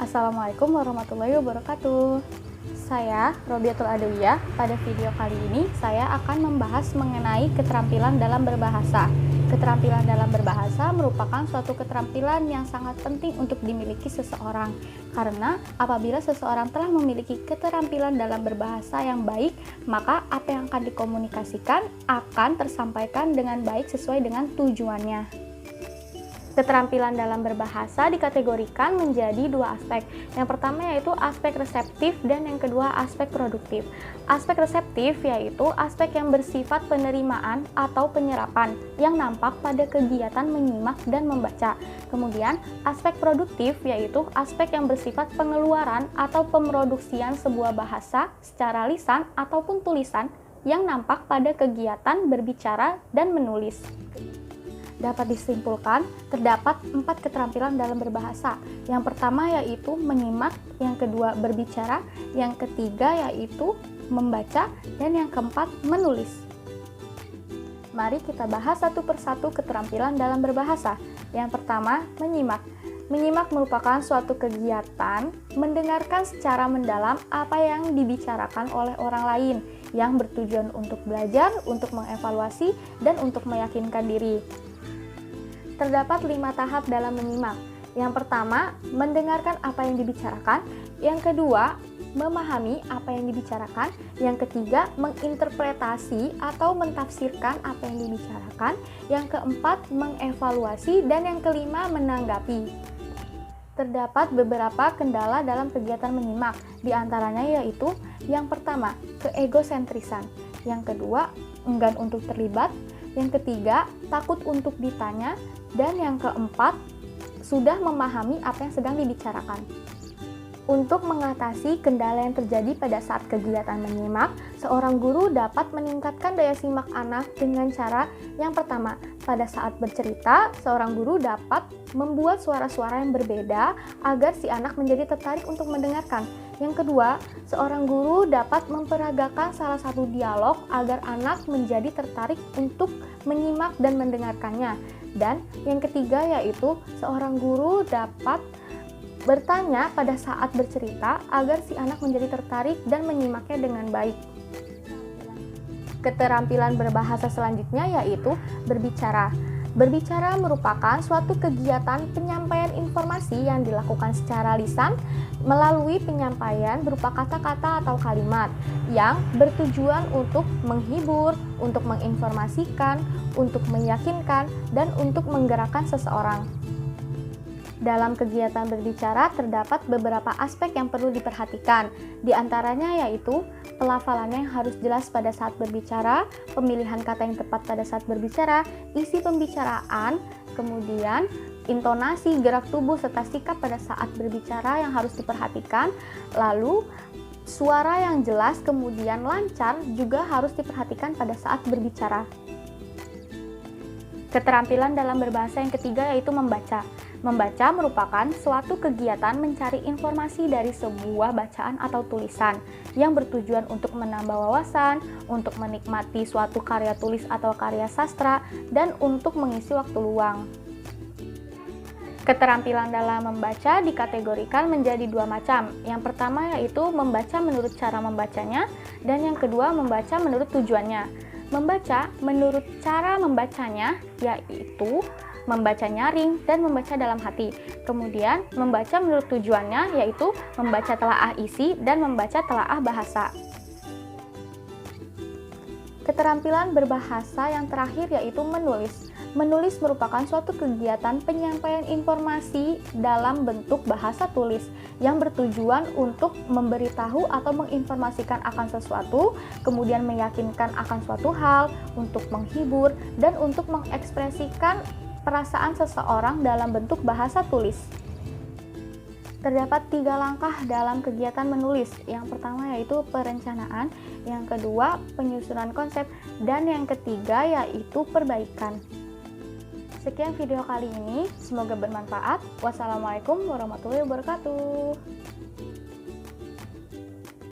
Assalamualaikum warahmatullahi wabarakatuh. Saya Robiatul Adawiyah. Pada video kali ini saya akan membahas mengenai keterampilan dalam berbahasa. Keterampilan dalam berbahasa merupakan suatu keterampilan yang sangat penting untuk dimiliki seseorang. Karena apabila seseorang telah memiliki keterampilan dalam berbahasa yang baik, maka apa yang akan dikomunikasikan akan tersampaikan dengan baik sesuai dengan tujuannya. Keterampilan dalam berbahasa dikategorikan menjadi dua aspek. Yang pertama yaitu aspek reseptif dan yang kedua aspek produktif. Aspek reseptif yaitu aspek yang bersifat penerimaan atau penyerapan yang nampak pada kegiatan menyimak dan membaca. Kemudian aspek produktif yaitu aspek yang bersifat pengeluaran atau pemroduksian sebuah bahasa secara lisan ataupun tulisan yang nampak pada kegiatan berbicara dan menulis. Dapat disimpulkan, terdapat 4 keterampilan dalam berbahasa. Yang pertama yaitu menyimak, yang kedua berbicara, yang ketiga yaitu membaca, dan yang keempat menulis. Mari kita bahas satu persatu keterampilan dalam berbahasa. Yang pertama, menyimak. Menyimak merupakan suatu kegiatan mendengarkan secara mendalam apa yang dibicarakan oleh orang lain yang bertujuan untuk belajar, untuk mengevaluasi, dan untuk meyakinkan diri. Terdapat 5 tahap dalam menyimak. Yang pertama, mendengarkan apa yang dibicarakan. Yang kedua, memahami apa yang dibicarakan. Yang ketiga, menginterpretasi atau mentafsirkan apa yang dibicarakan. Yang keempat, mengevaluasi. Dan yang kelima, menanggapi. Terdapat beberapa kendala dalam kegiatan menyimak. Di antaranya yaitu, yang pertama, keegosentrisan. Yang kedua, enggan untuk terlibat. Yang ketiga, takut untuk ditanya. Dan yang keempat, sudah memahami apa yang sedang dibicarakan. Untuk mengatasi kendala yang terjadi pada saat kegiatan menyimak, seorang guru dapat meningkatkan daya simak anak dengan cara yang pertama, pada saat bercerita, seorang guru dapat membuat suara-suara yang berbeda agar si anak menjadi tertarik untuk mendengarkan. Yang kedua, seorang guru dapat memperagakan salah satu dialog agar anak menjadi tertarik untuk menyimak dan mendengarkannya. Dan yang ketiga yaitu seorang guru dapat bertanya pada saat bercerita agar si anak menjadi tertarik dan menyimaknya dengan baik. Keterampilan berbahasa selanjutnya yaitu berbicara. Berbicara merupakan suatu kegiatan penyampaian informasi yang dilakukan secara lisan melalui penyampaian berupa kata-kata atau kalimat yang bertujuan untuk menghibur, untuk menginformasikan, untuk meyakinkan, dan untuk menggerakkan seseorang. Dalam kegiatan berbicara terdapat beberapa aspek yang perlu diperhatikan. Di antaranya yaitu pelafalannya yang harus jelas pada saat berbicara, pemilihan kata yang tepat pada saat berbicara, isi pembicaraan, kemudian intonasi, gerak tubuh, serta sikap pada saat berbicara yang harus diperhatikan. Lalu suara yang jelas kemudian lancar juga harus diperhatikan pada saat berbicara. Keterampilan dalam berbahasa yang ketiga yaitu membaca. Membaca merupakan suatu kegiatan mencari informasi dari sebuah bacaan atau tulisan yang bertujuan untuk menambah wawasan, untuk menikmati suatu karya tulis atau karya sastra, dan untuk mengisi waktu luang. Keterampilan dalam membaca dikategorikan menjadi 2 macam. Yang pertama yaitu membaca menurut cara membacanya, dan yang kedua membaca menurut tujuannya. Membaca menurut cara membacanya yaitu membaca nyaring dan membaca dalam hati. Kemudian membaca menurut tujuannya yaitu membaca telaah isi dan membaca telaah bahasa. Keterampilan berbahasa yang terakhir yaitu menulis. Menulis merupakan suatu kegiatan penyampaian informasi dalam bentuk bahasa tulis yang bertujuan untuk memberitahu atau menginformasikan akan sesuatu, kemudian meyakinkan akan suatu hal, untuk menghibur, dan untuk mengekspresikan perasaan seseorang dalam bentuk bahasa tulis. Terdapat 3 langkah dalam kegiatan menulis. Yang pertama yaitu perencanaan, yang kedua penyusunan konsep, dan yang ketiga yaitu perbaikan. Sekian video kali ini, semoga bermanfaat. Wassalamualaikum warahmatullahi wabarakatuh.